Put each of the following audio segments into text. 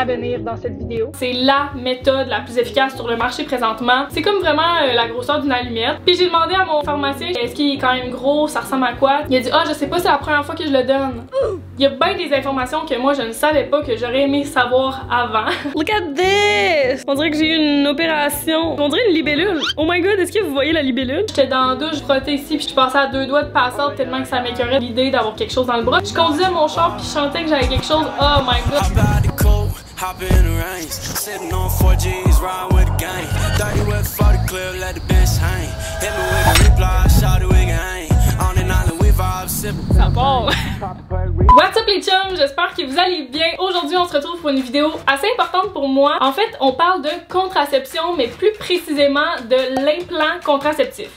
s'abstenir dans cette vidéo. C'est la méthode la plus efficace sur le marché présentement. C'est comme vraiment la grosseur d'une allumette. Puis j'ai demandé à mon pharmacien, est-ce qu'il est quand même gros, ça ressemble à quoi? Il a dit, ah, je sais pas, c'est la première fois que je le donne. Il y a bien des informations que moi je ne savais pas, que j'aurais aimé savoir avant. Look at this! On dirait que j'ai eu une opération. On dirait une libellule. Oh my god, est-ce que vous voyez la libellule? J'étais dans la douche, je frottais ici, puis je passais à 2 doigts de passer tellement que ça m'écœurait l'idée d'avoir quelque chose dans le bras. Je conduisais mon char puis je chantais que j'avais quelque chose. Oh my god! Ça part! What's up les chums? J'espère que vous allez bien. Aujourd'hui, on se retrouve pour une vidéo assez importante pour moi. En fait, on parle de contraception, mais plus précisément de l'implant contraceptif.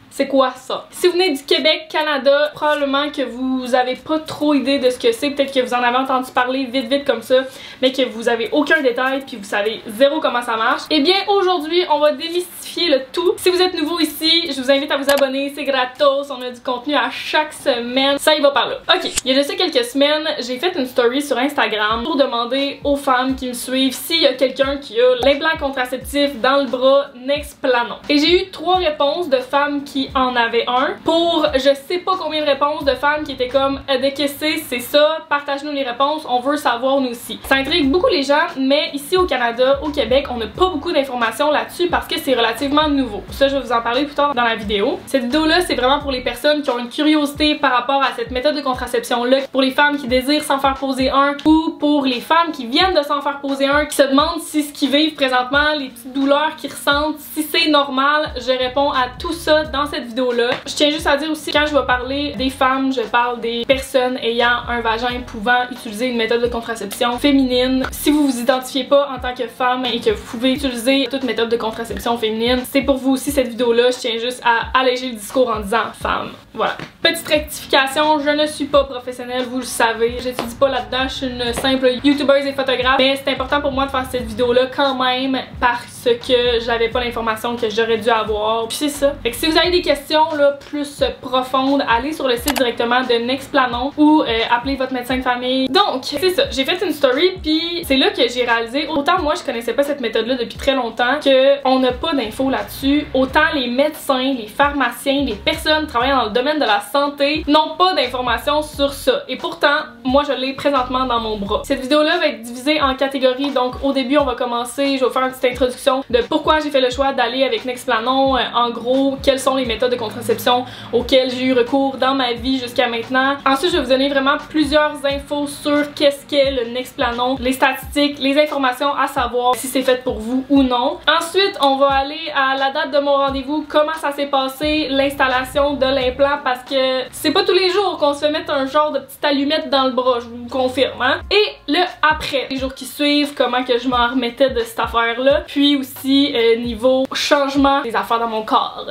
C'est quoi ça? Si vous venez du Québec, Canada, probablement que vous avez pas trop idée de ce que c'est. Peut-être que vous en avez entendu parler vite comme ça, mais que vous avez aucun détail puis vous savez zéro comment ça marche. Eh bien, aujourd'hui, on va démystifier le tout. Si vous êtes nouveau ici, je vous invite à vous abonner. C'est gratos. On a du contenu à chaque semaine. Ça y va par là. Ok, il y a de ça quelques semaines, j'ai fait une story sur Instagram pour demander aux femmes qui me suivent s'il y a quelqu'un qui a l'implant contraceptif dans le bras Nexplanon. Et j'ai eu 3 réponses de femmes qui en avait un pour je sais pas combien de réponses de femmes qui étaient comme dès que c'est ça, partage-nous les réponses, on veut savoir nous aussi. Ça intrigue beaucoup les gens, mais ici au Canada, au Québec, on n'a pas beaucoup d'informations là-dessus parce que c'est relativement nouveau. Ça, je vais vous en parler plus tard dans la vidéo. Cette vidéo-là, c'est vraiment pour les personnes qui ont une curiosité par rapport à cette méthode de contraception-là, pour les femmes qui désirent s'en faire poser un ou pour les femmes qui viennent de s'en faire poser un, qui se demandent si ce qu'ils vivent présentement, les petites douleurs qu'ils ressentent, si c'est normal. Je réponds à tout ça dans cette vidéo-là. Je tiens juste à dire aussi, quand je vais parler des femmes, je parle des personnes ayant un vagin pouvant utiliser une méthode de contraception féminine. Si vous vous identifiez pas en tant que femme et que vous pouvez utiliser toute méthode de contraception féminine, c'est pour vous aussi cette vidéo-là. Je tiens juste à alléger le discours en disant femme. Voilà. Petite rectification, je ne suis pas professionnelle, vous le savez. J'étudie pas là-dedans, je suis une simple youtubeuse et photographe. Mais c'est important pour moi de faire cette vidéo-là quand même parce que j'avais pas l'information que j'aurais dû avoir. Puis c'est ça. Fait que si vous avez des questions là, plus profondes, allez sur le site directement de Nexplanon ou appelez votre médecin de famille. Donc, c'est ça. J'ai fait une story puis c'est là que j'ai réalisé, autant moi je connaissais pas cette méthode-là depuis très longtemps, qu'on n'a pas d'infos là-dessus. Autant les médecins, les pharmaciens, les personnes travaillant dans le domaine de la santé n'ont pas d'informations sur ça. Et pourtant, moi je l'ai présentement dans mon bras. Cette vidéo-là va être divisée en catégories. Donc au début, on va commencer, je vais vous faire une petite introduction de pourquoi j'ai fait le choix d'aller avec Nexplanon. En gros, quelles sont les méthodes de contraception auxquelles j'ai eu recours dans ma vie jusqu'à maintenant. Ensuite, je vais vous donner vraiment plusieurs infos sur qu'est-ce qu'est le Nexplanon, les statistiques, les informations à savoir si c'est fait pour vous ou non. Ensuite, on va aller à la date de mon rendez-vous, comment ça s'est passé, l'installation de l'implant, parce que c'est pas tous les jours qu'on se fait mettre un genre de petite allumette dans le bras, je vous confirme, hein? Et le après, les jours qui suivent, comment que je m'en remettais de cette affaire-là, puis aussi niveau changement des affaires dans mon corps.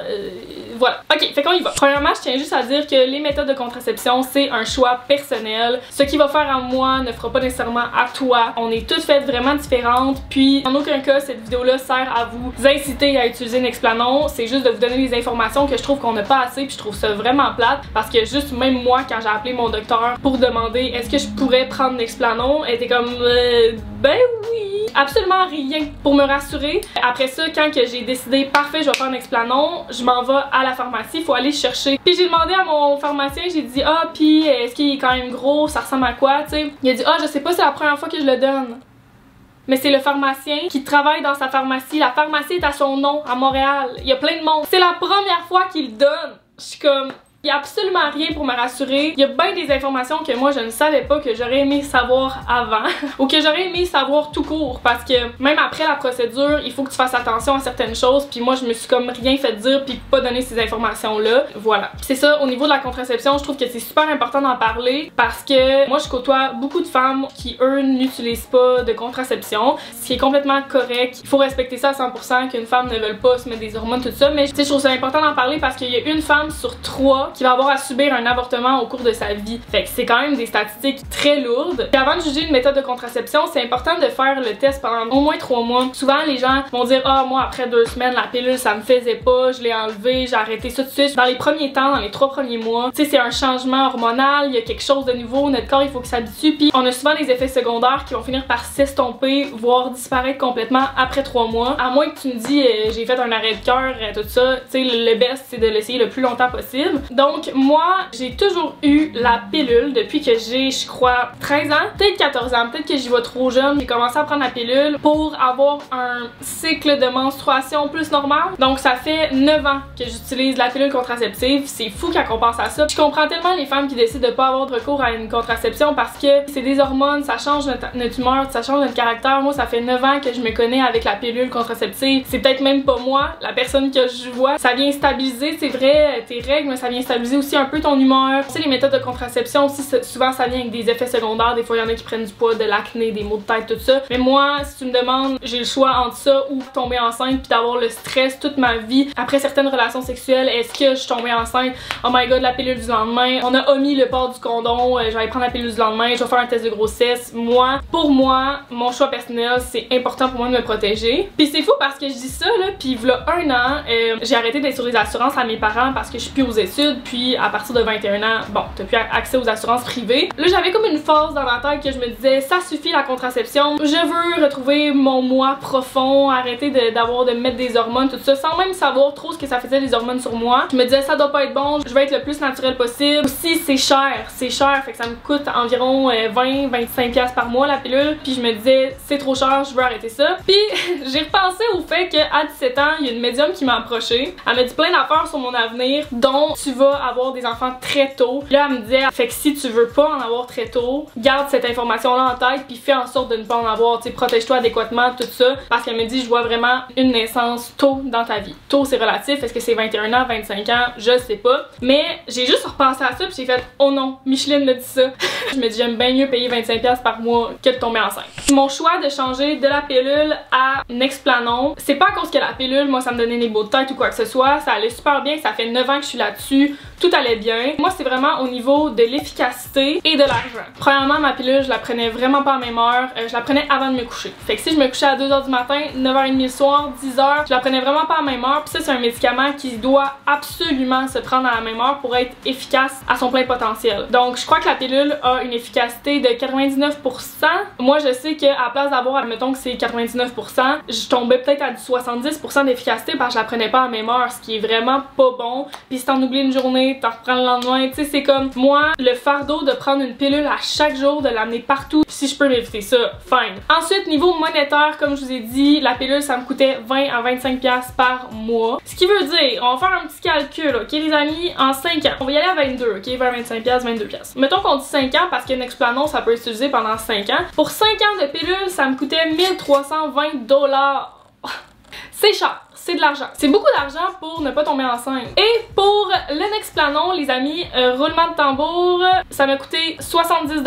Voilà. Ok, fait qu'on y va. Premièrement, je tiens juste à dire que les méthodes de contraception, c'est un choix personnel. Ce qui va faire à moi ne fera pas nécessairement à toi. On est toutes faites vraiment différentes, puis en aucun cas, cette vidéo-là sert à vous inciter à utiliser Nexplanon. C'est juste de vous donner les informations que je trouve qu'on n'a pas assez, puis je trouve ça vraiment plate, parce que juste même moi, quand j'ai appelé mon docteur pour demander est-ce que je pourrais prendre Nexplanon, elle était comme ben oui, absolument rien pour me rassurer. Après ça, quand que j'ai décidé parfait, je vais faire Nexplanon, je m'en vais à la pharmacie, il faut aller chercher. Puis j'ai demandé à mon pharmacien, j'ai dit ah puis est-ce qu'il est quand même gros, ça ressemble à quoi, tu sais. Il a dit ah je sais pas, c'est la première fois que je le donne. Mais c'est le pharmacien qui travaille dans sa pharmacie. La pharmacie est à son nom à Montréal. Il y a plein de monde. C'est la première fois qu'il le donne. Je suis comme... Il n'y a absolument rien pour me rassurer. Il y a bien des informations que moi je ne savais pas, que j'aurais aimé savoir avant ou que j'aurais aimé savoir tout court, parce que même après la procédure, il faut que tu fasses attention à certaines choses, puis moi je me suis comme rien fait dire puis pas donné ces informations-là. Voilà. C'est ça, au niveau de la contraception, je trouve que c'est super important d'en parler parce que moi je côtoie beaucoup de femmes qui eux n'utilisent pas de contraception, ce qui est complètement correct. Il faut respecter ça à 100%, qu'une femme ne veuille pas se mettre des hormones, tout ça, mais je trouve ça important d'en parler parce qu'il y a une femme sur 3 qui va avoir à subir un avortement au cours de sa vie. Fait que c'est quand même des statistiques très lourdes. Et avant de juger une méthode de contraception, c'est important de faire le test pendant au moins 3 mois. Souvent, les gens vont dire « Ah, moi, après 2 semaines, la pilule, ça me faisait pas, je l'ai enlevée, j'ai arrêté ça tout de suite. » Dans les premiers temps, dans les 3 premiers mois, tu sais, c'est un changement hormonal, il y a quelque chose de nouveau, notre corps, il faut qu'il s'habitue, puis on a souvent des effets secondaires qui vont finir par s'estomper, voire disparaître complètement après 3 mois. À moins que tu me dis « J'ai fait un arrêt de cœur, tout ça. » Tu sais, le best, c'est de l'essayer le plus longtemps possible. Donc, moi, j'ai toujours eu la pilule depuis que j'ai, je crois, 13 ans, peut-être 14 ans, peut-être que j'y vais trop jeune. J'ai commencé à prendre la pilule pour avoir un cycle de menstruation plus normal. Donc, ça fait 9 ans que j'utilise la pilule contraceptive. C'est fou quand on pense à ça. Je comprends tellement les femmes qui décident de pas avoir de recours à une contraception parce que c'est des hormones, ça change notre humeur, ça change notre caractère. Moi, ça fait 9 ans que je me connais avec la pilule contraceptive. C'est peut-être même pas moi, la personne que je vois. Ça vient stabiliser, c'est vrai, tes règles, mais ça vient stabiliser aussi un peu ton humeur. Tu sais, les méthodes de contraception aussi, souvent ça vient avec des effets secondaires. Des fois, il y en a qui prennent du poids, de l'acné, des maux de tête, tout ça. Mais moi, si tu me demandes, j'ai le choix entre ça ou tomber enceinte puis d'avoir le stress toute ma vie. Après certaines relations sexuelles, est-ce que je suis tombée enceinte? Oh my god, la pilule du lendemain. On a omis le port du condom. Je vais aller prendre la pilule du lendemain. Je vais faire un test de grossesse. Moi, pour moi, mon choix personnel, c'est important pour moi de me protéger. Puis c'est fou parce que je dis ça, là, puis il y a 1 an, j'ai arrêté d'être sur les assurances à mes parents parce que je suis plus aux études. Puis à partir de 21 ans, bon, t'as plus accès aux assurances privées. Là, j'avais comme une phase dans ma tête que je me disais, ça suffit la contraception. Je veux retrouver mon moi profond, arrêter de me mettre des hormones, tout ça, sans même savoir trop ce que ça faisait les hormones sur moi. Je me disais, ça doit pas être bon, je vais être le plus naturel possible. Aussi, c'est cher, fait que ça me coûte environ 20-25$ par mois la pilule. Puis je me disais, c'est trop cher, je veux arrêter ça. Puis j'ai repensé au fait qu'à 17 ans, il y a une médium qui m'a approchée. Elle m'a dit plein d'affaires sur mon avenir, dont tu vas avoir des enfants très tôt. Là, elle me disait, fait que si tu veux pas en avoir très tôt, garde cette information-là en tête, puis fais en sorte de ne pas en avoir, tu sais, protège-toi adéquatement, tout ça. Parce qu'elle me dit, je vois vraiment une naissance tôt dans ta vie. Tôt, c'est relatif, est-ce que c'est 21 ans, 25 ans, je sais pas. Mais j'ai juste repensé à ça, puis j'ai fait, oh non, Micheline me dit ça. Je me dis, j'aime bien mieux payer 25$ par mois que de tomber enceinte. Mon choix de changer de la pilule à Nexplanon, c'est pas à cause que la pilule, moi, ça me donnait des maux de tête ou quoi que ce soit. Ça allait super bien, ça fait 9 ans que je suis là-dessus. Tout allait bien. Moi, c'est vraiment au niveau de l'efficacité et de l'argent. Premièrement, ma pilule, je la prenais vraiment pas à même heure. Je la prenais avant de me coucher. Fait que si je me couchais à 2h du matin, 9h30 le soir, 10h, je la prenais vraiment pas à même heure. Puis ça, c'est un médicament qui doit absolument se prendre à la même heure pour être efficace à son plein potentiel. Donc, je crois que la pilule a une efficacité de 99%. Moi, je sais qu'à place d'avoir, admettons que c'est 99%, je tombais peut-être à du 70% d'efficacité parce que je la prenais pas à la même heure, ce qui est vraiment pas bon. Puis si t'en oublies une journée, t'en reprends le lendemain, tu sais, c'est comme moi, le fardeau de prendre une pilule à chaque jour, de l'amener partout, si je peux m'éviter ça, fine. Ensuite, niveau monétaire, comme je vous ai dit, la pilule, ça me coûtait 20 à 25$ par mois. Ce qui veut dire, on va faire un petit calcul, ok les amis, en 5 ans, on va y aller à 22, ok, 20-25$, 22$. Mettons qu'on dit 5 ans parce que Nexplanon, ça peut être utilisé pendant 5 ans. Pour 5 ans de pilule, ça me coûtait 1320$. C'est cher, c'est de l'argent. C'est beaucoup d'argent pour ne pas tomber enceinte. Et pour le Nexplanon, les amis, roulement de tambour, ça m'a coûté 70$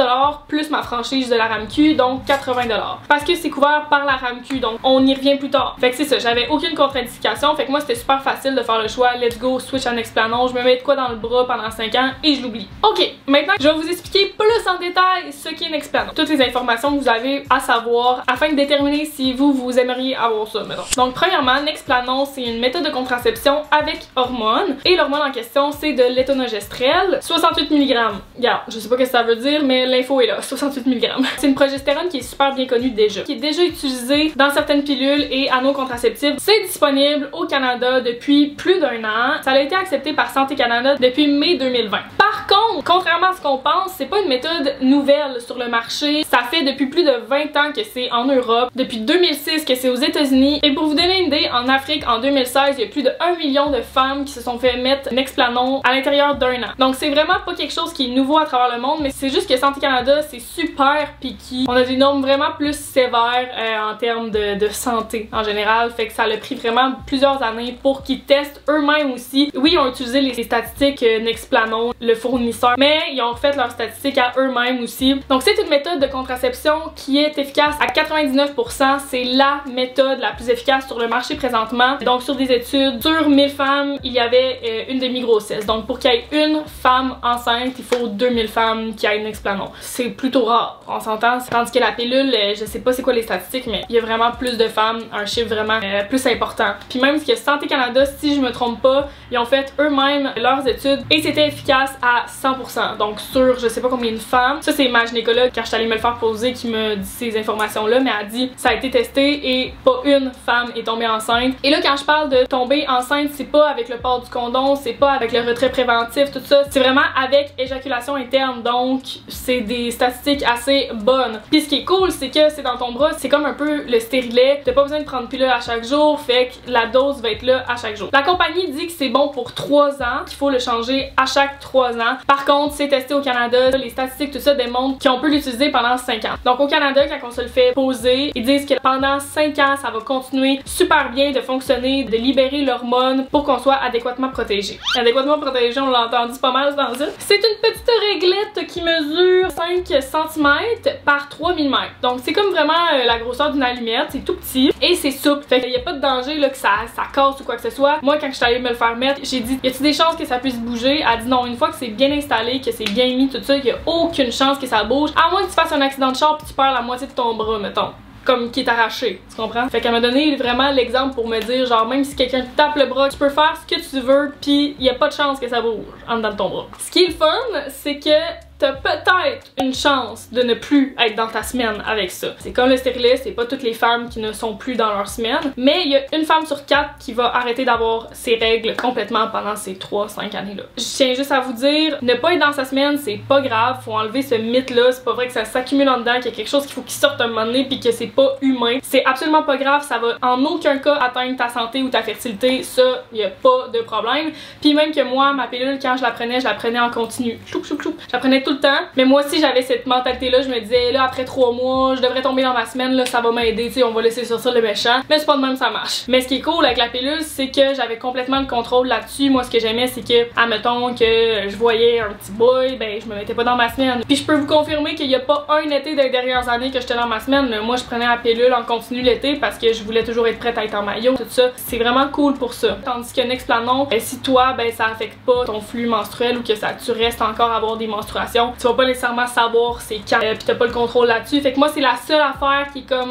plus ma franchise de la RAMQ, donc 80$. Parce que c'est couvert par la RAMQ, donc on y revient plus tard. Fait que c'est ça, j'avais aucune contre-indication, fait que moi c'était super facile de faire le choix, let's go, switch à Nexplanon, je me mets de quoi dans le bras pendant 5 ans et je l'oublie. Ok, maintenant je vais vous expliquer plus en détail ce qu'est Nexplanon. Toutes les informations que vous avez à savoir afin de déterminer si vous aimeriez avoir ça, mettons. Donc premièrement, Nexplanon, c'est une méthode de contraception avec hormones. Et l'hormone en question, c'est de l'étonogestrel. 68 mg. Regarde, je sais pas ce que ça veut dire, mais l'info est là. 68 mg. C'est une progestérone qui est super bien connue déjà. Qui est déjà utilisée dans certaines pilules et anneaux contraceptifs. C'est disponible au Canada depuis plus d'1 an. Ça a été accepté par Santé Canada depuis mai 2020. Par contre, contrairement à ce qu'on pense, c'est pas une méthode nouvelle sur le marché. Ça fait depuis plus de 20 ans que c'est en Europe. Depuis 2006 que c'est aux États-Unis. Et pour vous donner une idée, en Afrique, en 2016, il y a plus de 1 million de femmes qui se sont fait mettre Nexplanon à l'intérieur d'1 an. Donc c'est vraiment pas quelque chose qui est nouveau à travers le monde, mais c'est juste que Santé Canada, c'est super picky. On a des normes vraiment plus sévères en termes de santé en général, fait que ça a pris vraiment plusieurs années pour qu'ils testent eux-mêmes aussi. Oui, ils ont utilisé les statistiques Nexplanon, le fournisseur, mais ils ont refait leurs statistiques à eux-mêmes aussi. Donc c'est une méthode de contraception qui est efficace à 99%. C'est la méthode la plus efficace sur le marché présentement. ans. Donc sur des études, sur 1000 femmes, il y avait une demi-grossesse. Donc pour qu'il y ait une femme enceinte, il faut 2000 femmes qui aient Nexplanon. C'est plutôt rare, on s'entend. Tandis que la pilule, je sais pas c'est quoi les statistiques, mais il y a vraiment plus de femmes, un chiffre vraiment plus important. Puis même que Santé Canada, si je me trompe pas, ils ont fait eux-mêmes leurs études et c'était efficace à 100%. Donc sur je sais pas combien de femmes, ça c'est ma gynécologue quand je suis allée me le faire poser qui me dit ces informations-là, mais elle dit ça a été testé et pas une femme est tombée enceinte. Et là quand je parle de tomber enceinte, c'est pas avec le port du condom, c'est pas avec le retrait préventif, tout ça, c'est vraiment avec éjaculation interne. Donc c'est des statistiques assez bonnes. Puis ce qui est cool, c'est que c'est dans ton bras, c'est comme un peu le stérilet, t'as pas besoin de prendre pilule à chaque jour, fait que la dose va être là à chaque jour. La compagnie dit que c'est bon pour 3 ans, qu'il faut le changer à chaque 3 ans. Par contre, c'est testé au Canada, les statistiques tout ça démontrent qu'on peut l'utiliser pendant 5 ans. Donc au Canada, quand on se le fait poser, ils disent que pendant 5 ans, ça va continuer super bien de fonctionner, de libérer l'hormone pour qu'on soit adéquatement protégé. Adéquatement protégé, on l'a entendu pas mal dans le. C'est une petite réglette qui mesure 5 cm par 3 mm. Donc c'est comme vraiment la grosseur d'une allumette, c'est tout petit et c'est souple. Fait qu'il n'y a pas de danger là, que ça casse ou quoi que ce soit. Moi quand je suis allée me le faire mettre, j'ai dit y a-t-il des chances que ça puisse bouger? Elle dit non, une fois que c'est bien installé, que c'est bien mis, tout ça, il n'y a aucune chance que ça bouge. À moins que tu fasses un accident de char puis tu perds la moitié de ton bras, mettons. Comme qui est arraché, tu comprends? Fait qu'elle m'a donné vraiment l'exemple pour me dire genre même si quelqu'un te tape le bras, tu peux faire ce que tu veux pis y a pas de chance que ça bouge en dedans de ton bras. Ce qui est le fun, c'est que t'as peut-être une chance de ne plus être dans ta semaine avec ça. C'est comme le stérilet, c'est pas toutes les femmes qui ne sont plus dans leur semaine, mais il y a une femme sur 4 qui va arrêter d'avoir ses règles complètement pendant ces 3-5 années-là. Je tiens juste à vous dire, ne pas être dans sa semaine, c'est pas grave, faut enlever ce mythe-là, c'est pas vrai que ça s'accumule en dedans, qu'il y a quelque chose qu'il faut qu'il sorte un moment donné puis que c'est pas humain. C'est absolument pas grave, ça va en aucun cas atteindre ta santé ou ta fertilité, ça, y a pas de problème. Puis même que moi, ma pilule, quand je la prenais en continu. Chloup, chloup, chloup. Je la prenais tout le temps, mais moi aussi j'avais cette mentalité là, je me disais là après 3 mois je devrais tomber dans ma semaine, là ça va m'aider, tu sais, on va laisser sortir le méchant, mais c'est pas de même ça marche. Mais ce qui est cool avec la pilule, c'est que j'avais complètement le contrôle là-dessus. Moi ce que j'aimais c'est que admettons que je voyais un petit boy, ben je me mettais pas dans ma semaine. Puis je peux vous confirmer qu'il y a pas un été des dernières années que j'étais dans ma semaine. Moi je prenais la pilule en continu l'été parce que je voulais toujours être prête à être en maillot, tout ça. C'est vraiment cool pour ça. Tandis que Nexplanon, si toi ben ça affecte pas ton flux menstruel ou que ça tu restes encore à avoir des menstruations, tu vas pas nécessairement savoir c'est quand pis t'as pas le contrôle là-dessus. Fait que moi c'est la seule affaire qui est comme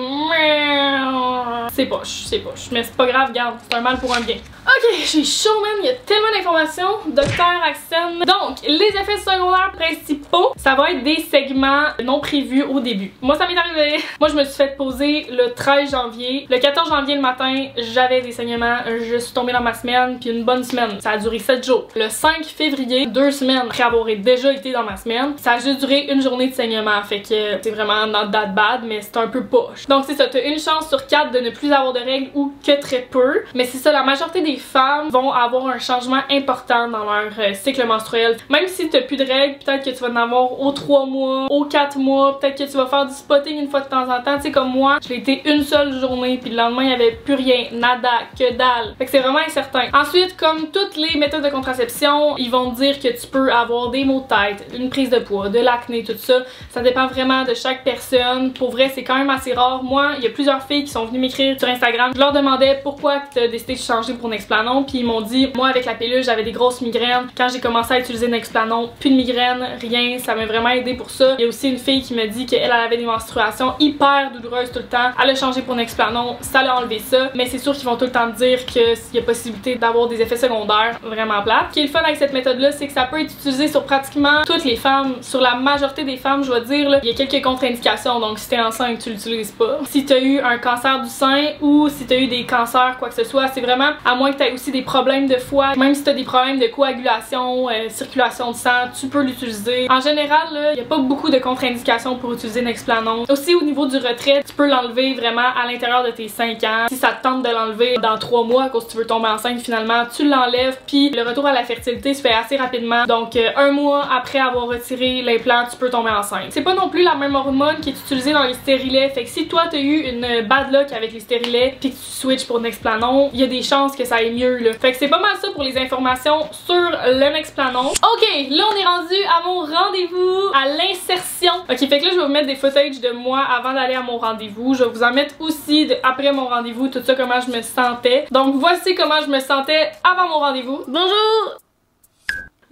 c'est poche, mais c'est pas grave, regarde, c'est un mal pour un bien. Ok, j'ai chaud man, il y a tellement d'informations. Docteur Axen. Donc, les effets secondaires principaux, ça va être des segments non prévus au début. Moi ça m'est arrivé. Moi je me suis fait poser le 13 janvier. Le 14 janvier le matin, j'avais des saignements, je suis tombée dans ma semaine, puis une bonne semaine. Ça a duré 7 jours. Le 5 février, 2 semaines après avoir déjà été dans ma semaine, ça a juste duré une journée de saignement. Fait que c'est vraiment not that bad, mais c'est un peu poche. Donc c'est ça, t'as une chance sur 4 de ne plus avoir de règles ou que très peu. Mais c'est ça, la majorité des femmes vont avoir un changement important dans leur cycle menstruel. Même si t'as plus de règles, peut-être que tu vas en avoir aux 3 mois, aux 4 mois, peut-être que tu vas faire du spotting une fois de temps en temps. Tu sais, comme moi, je l'ai été une seule journée, puis le lendemain, il n'y avait plus rien, nada, que dalle. Fait que c'est vraiment incertain. Ensuite, comme toutes les méthodes de contraception, ils vont te dire que tu peux avoir des maux de tête, une prise de poids, de l'acné, tout ça. Ça dépend vraiment de chaque personne. Pour vrai, c'est quand même assez rare. Moi, il y a plusieurs filles qui sont venues m'écrire sur Instagram. Je leur demandais pourquoi tu as décidé de changer pour Nexplanon, puis ils m'ont dit, moi avec la pilule, j'avais des grosses migraines. Quand j'ai commencé à utiliser Nexplanon, plus de migraines, rien. Ça m'a vraiment aidé pour ça. Il y a aussi une fille qui me dit qu'elle avait des menstruations hyper douloureuses tout le temps. Elle a changé pour Nexplanon, ça l'a enlevé ça. Mais c'est sûr qu'ils vont tout le temps te dire qu'il y a possibilité d'avoir des effets secondaires vraiment plates. Ce qui est le fun avec cette méthode-là, c'est que ça peut être utilisé sur pratiquement toutes les femmes. Sur la majorité des femmes, je dois dire, là, il y a quelques contre-indications. Donc si t'es enceinte, tu l'utilises pas. Si t'as eu un cancer du sein ou si t'as eu des cancers, quoi que ce soit, c'est vraiment, à moins que t'aies aussi des problèmes de foie, même si t'as des problèmes de coagulation, circulation de sang, tu peux l'utiliser. En général, il n'y a pas beaucoup de contre-indications pour utiliser Nexplanon. Aussi au niveau du retrait, tu peux l'enlever vraiment à l'intérieur de tes 5 ans. Si ça te tente de l'enlever dans 3 mois à cause que tu veux tomber enceinte, finalement, tu l'enlèves, puis le retour à la fertilité se fait assez rapidement. Donc 1 mois après avoir retirer l'implant, tu peux tomber enceinte. C'est pas non plus la même hormone qui est utilisée dans les stérilets, fait que si toi t'as eu une bad luck avec les stérilets puis que tu switches pour Nexplanon, il y a des chances que ça aille mieux là. Fait que c'est pas mal ça pour les informations sur le Nexplanon. Ok, là on est rendu à mon rendez-vous, à l'insertion. Ok, fait que là je vais vous mettre des footage de moi avant d'aller à mon rendez-vous. Je vais vous en mettre aussi de après mon rendez-vous, tout ça, comment je me sentais. Donc voici comment je me sentais avant mon rendez-vous. Bonjour!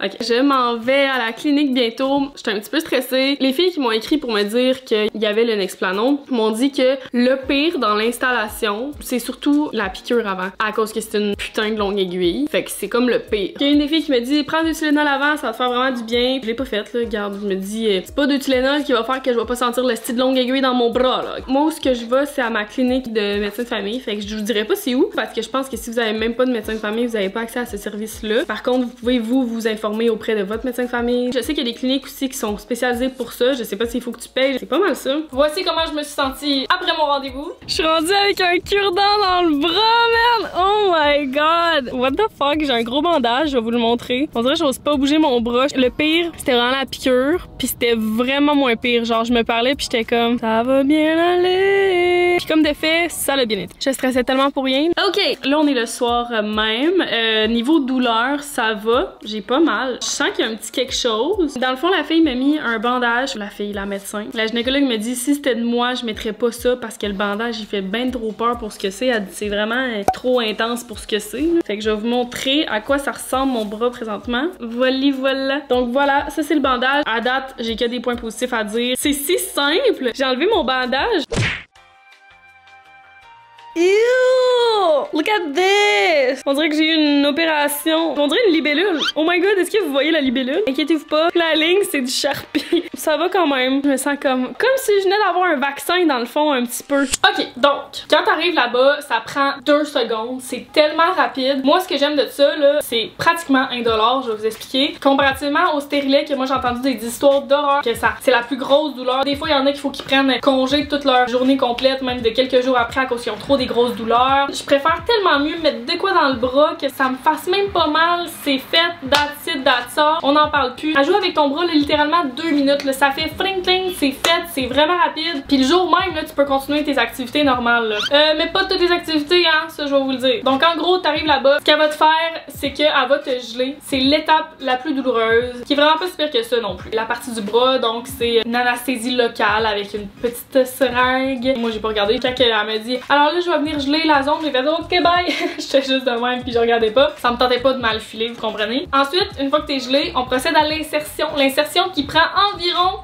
Ok, je m'en vais à la clinique bientôt. J'étais un petit peu stressée. Les filles qui m'ont écrit pour me dire qu'il y avait le Nexplanon m'ont dit que le pire dans l'installation, c'est surtout la piqûre avant, à cause que c'est une putain de longue aiguille. Fait que c'est comme le pire. Il y a une des filles qui me dit prends du Tylenol avant, ça va te faire vraiment du bien. Je l'ai pas fait là, regarde, je me dis c'est pas du Tylenol qui va faire que je vais pas sentir le style de longue aiguille dans mon bras là. Moi où ce que je vais, c'est à ma clinique de médecin de famille. Fait que je vous dirais pas c'est où, parce que je pense que si vous avez même pas de médecin de famille, vous avez pas accès à ce service-là. Par contre, vous pouvez vous informer auprès de votre médecin de famille. Je sais qu'il y a des cliniques aussi qui sont spécialisées pour ça. Je sais pas s'il faut que tu payes. C'est pas mal ça. Voici comment je me suis sentie après mon rendez-vous. Je suis rendue avec un cure-dent dans le bras, man! Oh my god! What the fuck? J'ai un gros bandage, je vais vous le montrer. On dirait que j'ose pas bouger mon bras. Le pire, c'était vraiment la piqûre. Puis c'était vraiment moins pire. Genre, je me parlais puis j'étais comme ça va bien aller. Puis comme de fait, ça l'a bien été. Je stressais tellement pour rien. Ok, là on est le soir même. Niveau douleur, ça va. J'ai pas mal. Je sens qu'il y a un petit quelque chose. Dans le fond, la fille m'a mis un bandage. La médecin. La gynécologue me dit si c'était de moi, je mettrais pas ça parce que le bandage il fait bien trop peur pour ce que c'est. Elle dit c'est vraiment trop intense pour ce que c'est. Fait que je vais vous montrer à quoi ça ressemble mon bras présentement. Voilà. Donc voilà, ça c'est le bandage. À date, j'ai que des points positifs à dire. C'est si simple. J'ai enlevé mon bandage. Ew! Look at this! On dirait que j'ai eu une opération. On dirait une libellule. Oh my god, est-ce que vous voyez la libellule? Inquiétez-vous pas, la ligne c'est du Sharpie. Ça va quand même. Je me sens comme si je venais d'avoir un vaccin dans le fond un petit peu. Ok, donc, quand t'arrives là-bas, ça prend 2 secondes. C'est tellement rapide. Moi, ce que j'aime de ça, là, c'est pratiquement indolore, je vais vous expliquer. Comparativement au stérilet, que moi j'ai entendu des histoires d'horreur, que ça, c'est la plus grosse douleur. Des fois, il y en a qu'il faut qu'ils prennent congé toute leur journée complète, même de quelques jours après, à cause qu'ils ont trop des grosses douleurs. Je préfère tellement mieux mettre de quoi dans le bras que ça me fasse même pas mal. C'est fait, that's it, that's all. On n'en parle plus. À jouer avec ton bras, là, littéralement 2 minutes. Là, ça fait fling fling, c'est fait, c'est vraiment rapide. Puis le jour même, là, tu peux continuer tes activités normales. Là. Mais pas toutes tes activités, hein, ça je vais vous le dire. Donc en gros, t'arrives là-bas, ce qu'elle va te faire, c'est qu'elle va te geler. C'est l'étape la plus douloureuse, qui est vraiment pas si pire que ça non plus. La partie du bras, donc c'est une anesthésie locale avec une petite seringue. Moi j'ai pas regardé. Quand elle m'a dit alors là je vais venir geler la zone, j'ai fait ok bye. J'étais juste de même puis je regardais pas. Ça me tentait pas de mal filer, vous comprenez? Ensuite, une fois que t'es gelé, on procède à l'insertion. L'insertion qui prend environ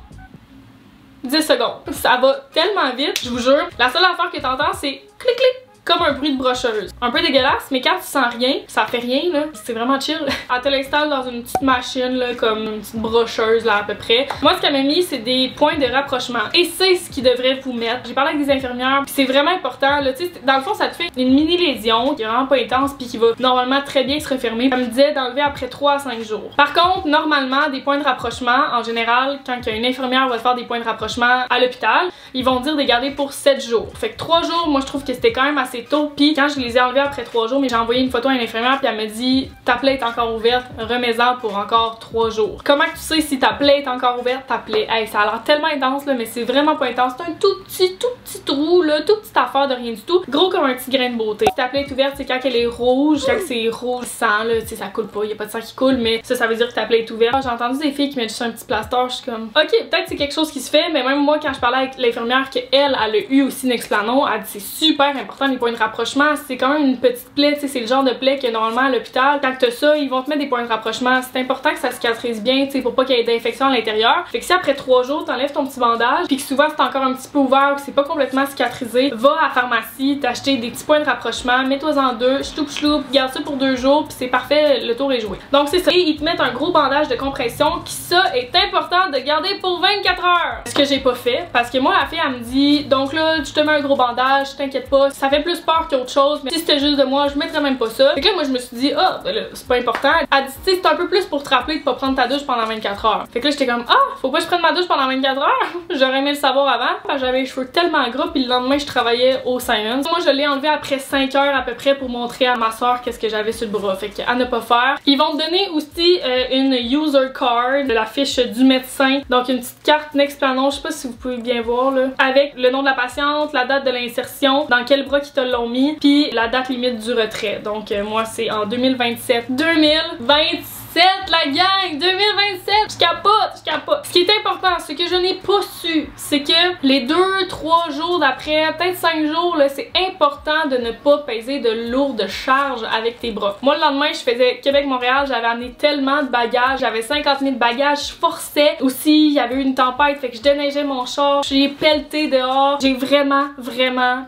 10 secondes. Ça va tellement vite, je vous jure. La seule affaire que t'entends, c'est clic clic. Comme un bruit de brocheuse. Un peu dégueulasse, mais quand tu sens rien, ça fait rien là, c'est vraiment chill. Elle te l'installe dans une petite machine là, comme une petite brocheuse là à peu près. Moi ce qu'elle m'a mis, c'est des points de rapprochement. Et c'est ce qu'ils devraient vous mettre. J'ai parlé avec des infirmières, puis c'est vraiment important là, tu sais, dans le fond ça te fait une mini lésion qui est vraiment pas intense puis qui va normalement très bien se refermer. Elle me disait d'enlever après 3 à 5 jours. Par contre, normalement, des points de rapprochement, en général, quand une infirmière va te faire des points de rapprochement à l'hôpital, ils vont dire de garder pour 7 jours. Fait que 3 jours, moi je trouve que c'était quand même assez tôt, puis quand je les ai enlevés après 3 jours, mais j'ai envoyé une photo à une infirmière puis elle m'a dit ta plaie est encore ouverte, remets-en pour encore 3 jours. Comment tu sais si ta plaie est encore ouverte? Ta plaie, hey, ça a l'air tellement intense là, mais c'est vraiment pas intense. C'est un tout petit trou là, toute petite affaire de rien du tout, gros comme un petit grain de beauté. Si ta plaie est ouverte, c'est quand elle est rouge, quand c'est rouge sang là, tu sais ça coule pas, y a pas de sang qui coule, mais ça veut dire que ta plaie est ouverte. J'ai entendu des filles qui mettent juste un petit plaster, je suis comme ok, peut-être c'est quelque chose qui se fait, mais même moi quand je parlais avec l'infirmière que elle a eu aussi Nexplanon, elle dit c'est super important les points de rapprochement. C'est quand même une petite plaie, tu sais, c'est le genre de plaie que normalement à l'hôpital, quand t'as ça, ils vont te mettre des points de rapprochement. C'est important que ça cicatrise bien, tu sais, pour pas qu'il y ait d'infection à l'intérieur. Fait que si après 3 jours, t'enlèves ton petit bandage, puis que souvent c'est encore un petit peu ouvert, que c'est pas complètement cicatrisé, va à la pharmacie, t'acheter des petits points de rapprochement, mets-toi-en 2, chloup, garde ça pour 2 jours, puis c'est parfait, le tour est joué. Donc c'est ça. Et ils te mettent un gros bandage de compression, qui ça est important de garder pour 24 heures. Ce que j'ai pas fait, parce que moi la fille elle me dit, donc là, tu te mets un gros bandage, t'inquiète pas, ça fait plus plus peur qu'autre chose, mais si c'était juste de moi, je mettrais même pas ça. Fait que là, moi, je me suis dit, ah, ben là, c'est pas important. Elle dit, tu sais, c'est un peu plus pour te rappeler de pas prendre ta douche pendant 24 heures. Fait que là, j'étais comme, ah, faut pas que je prenne ma douche pendant 24 heures. J'aurais aimé le savoir avant, parce que j'avais les cheveux tellement gras, puis le lendemain, je travaillais au Simons. Moi, je l'ai enlevé après 5 heures à peu près pour montrer à ma soeur qu'est-ce que j'avais sur le bras. Fait qu'à ne pas faire. Ils vont te donner aussi une user card, la fiche du médecin. Donc, une petite carte Nexplanon, je sais pas si vous pouvez bien voir, là, avec le nom de la patiente, la date de l'insertion, dans quel bras qu'ils te l'ont mis, puis la date limite du retrait. Donc, moi, c'est en 2027. 2027, la gang! 2027! Je capote! Ce qui est important, ce que je n'ai pas su, c'est que les 2-3 jours d'après, peut-être 5 jours, là, c'est important de ne pas peser de lourdes charges avec tes bras. Moi, le lendemain, je faisais Québec-Montréal, j'avais amené tellement de bagages, j'avais 50 000 bagages, je forçais. Aussi, il y avait eu une tempête, fait que je déneigeais mon char, j'ai pelleté dehors. J'ai vraiment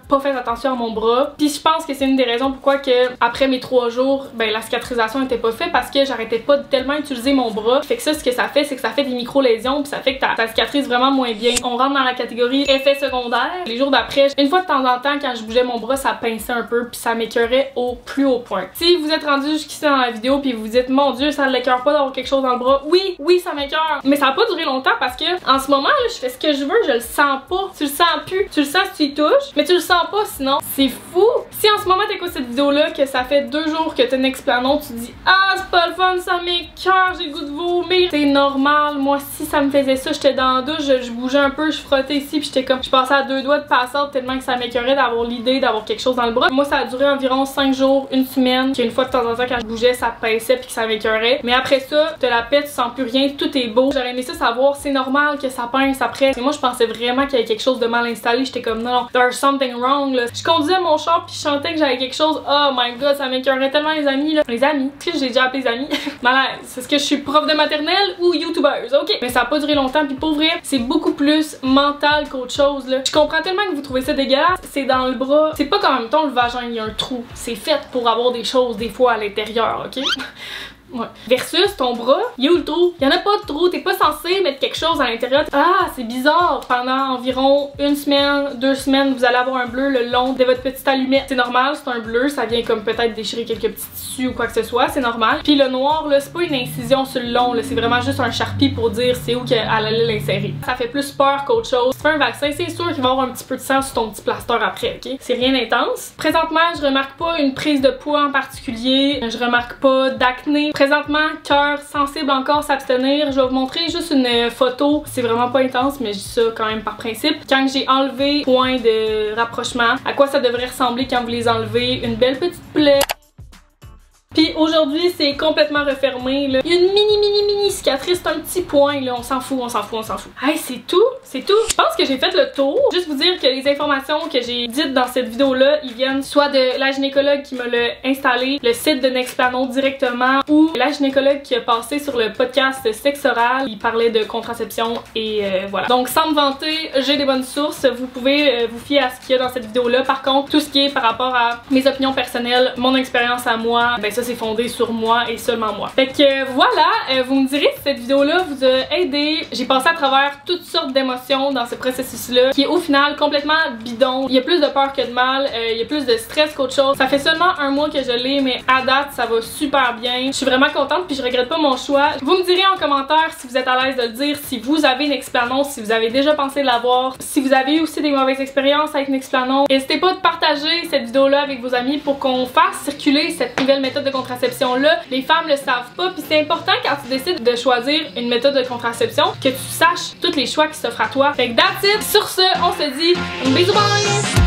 pas fait attention à mon bras. Puis je pense que c'est une des raisons pourquoi que après mes 3 jours, ben la cicatrisation n'était pas faite, parce que j'arrêtais pas de tellement utiliser mon bras. Fait que ça, ce que ça fait, c'est que ça fait des micro-lésions, puis ça fait que ta cicatrise vraiment moins bien. On rentre dans la catégorie effet secondaire. Les jours d'après, une fois de temps en temps, quand je bougeais mon bras, ça pinçait un peu, puis ça m'écœurait au plus haut point. Si vous êtes rendu jusqu'ici dans la vidéo, puis vous vous dites, mon Dieu, ça ne l'écœure pas d'avoir quelque chose dans le bras. Oui, ça m'écœure. Mais ça a pas duré longtemps parce que en ce moment, là, je fais ce que je veux, je le sens pas. Tu le sens plus. Tu le sens si tu y touches, mais tu le sens pas sinon. C'est fou. Si en ce moment t'écoutes cette vidéo-là, que ça fait 2 jours que t'as Nexplanon, tu dis, ah, c'est pas le fun, ça m'écœure, j'ai le goût de vomir. C'est normal. Moi, si ça me faisait ça, j'étais dans la douche, je bougeais un peu, je frottais ici, puis j'étais comme, je passais à 2 doigts de passage tellement que ça m'écœurait d'avoir l'idée d'avoir quelque chose dans le bras. Moi, ça a duré environ 5 jours, 1 semaine, qu'une fois de temps en temps, quand je bougeais, ça pinçait puis que ça m'écœurait. Mais après ça, te la pète, tu sens plus rien, tout est beau. J'aurais aimé ça savoir, c'est normal que ça pince après. Et moi, je pensais vraiment qu'il y avait quelque chose de mal installé. J'étais comme, non, there's something wrong, là. Je conduisais mon char puis je sentais que j'avais quelque chose. Oh my god, ça m'écœurait tellement les amis, là. Les amis. Est-ce que j'ai déjà appelé les amis? Malaise. Est-ce que je suis prof de maternelle ou youtubeuse? Ok. Mais ça a pas duré longtemps, puis pour vrai, c'est beaucoup plus mental qu'autre chose, là. Je comprends tellement que vous trouvez ça dégueulasse. C'est dans le bras. C'est pas comme, mettons, le vagin, il y a un trou. C'est fait pour avoir des choses, des fois, à l'intérieur, ok? Ouais. Versus ton bras, il y a où le trou? Il y en a pas de trou, t'es pas censé mettre quelque chose à l'intérieur. Ah, c'est bizarre. Pendant environ 1 semaine, 2 semaines, vous allez avoir un bleu le long de votre petite allumette. C'est normal, c'est un bleu, ça vient comme peut-être déchirer quelques petits tissus ou quoi que ce soit, c'est normal. Puis le noir, là, c'est pas une incision sur le long, là, c'est vraiment juste un Sharpie pour dire c'est où qu'elle allait l'insérer. Ça fait plus peur qu'autre chose. Si tu fais un vaccin, c'est sûr qu'il va y avoir un petit peu de sang sur ton petit plaster après, ok? C'est rien d'intense. Présentement, je remarque pas une prise de poids en particulier, je remarque pas d'acné. Présentement, cœur sensible encore, s'abstenir. Je vais vous montrer juste une photo. C'est vraiment pas intense, mais je dis ça quand même par principe. Quand j'ai enlevé point de rapprochement, à quoi ça devrait ressembler quand vous les enlevez. Une belle petite plaie. Puis aujourd'hui, c'est complètement refermé, là. Il y a une mini cicatrice, c'est un petit point, là. On s'en fout. Hey, c'est tout. Je pense que j'ai fait le tour. Juste vous dire que les informations que j'ai dites dans cette vidéo-là, ils viennent soit de la gynécologue qui me l'a installé, le site de Nexplanon directement, ou la gynécologue qui a passé sur le podcast Sexe Oral. Il parlait de contraception et voilà. Donc, sans me vanter, j'ai des bonnes sources. Vous pouvez vous fier à ce qu'il y a dans cette vidéo-là. Par contre, tout ce qui est par rapport à mes opinions personnelles, mon expérience à moi, ben ça, c'est fondé sur moi et seulement moi. Fait que voilà, vous me direz si cette vidéo-là vous a aidé. J'ai passé à travers toutes sortes d'émotions dans ce processus-là, qui est au final complètement bidon. Il y a plus de peur que de mal, il y a plus de stress qu'autre chose. Ça fait seulement 1 mois que je l'ai, mais à date, ça va super bien. Je suis vraiment contente puis je regrette pas mon choix. Vous me direz en commentaire si vous êtes à l'aise de le dire, si vous avez Nexplanon, si vous avez déjà pensé l'avoir, si vous avez eu aussi des mauvaises expériences avec Nexplanon. N'hésitez pas de partager cette vidéo-là avec vos amis pour qu'on fasse circuler cette nouvelle méthode de contraception-là. Les femmes le savent pas, puis c'est important quand tu décides de choisir une méthode de contraception que tu saches tous les choix qui s'offrent à toi. Fait que that's it. Sur ce, on se dit bisous, bye!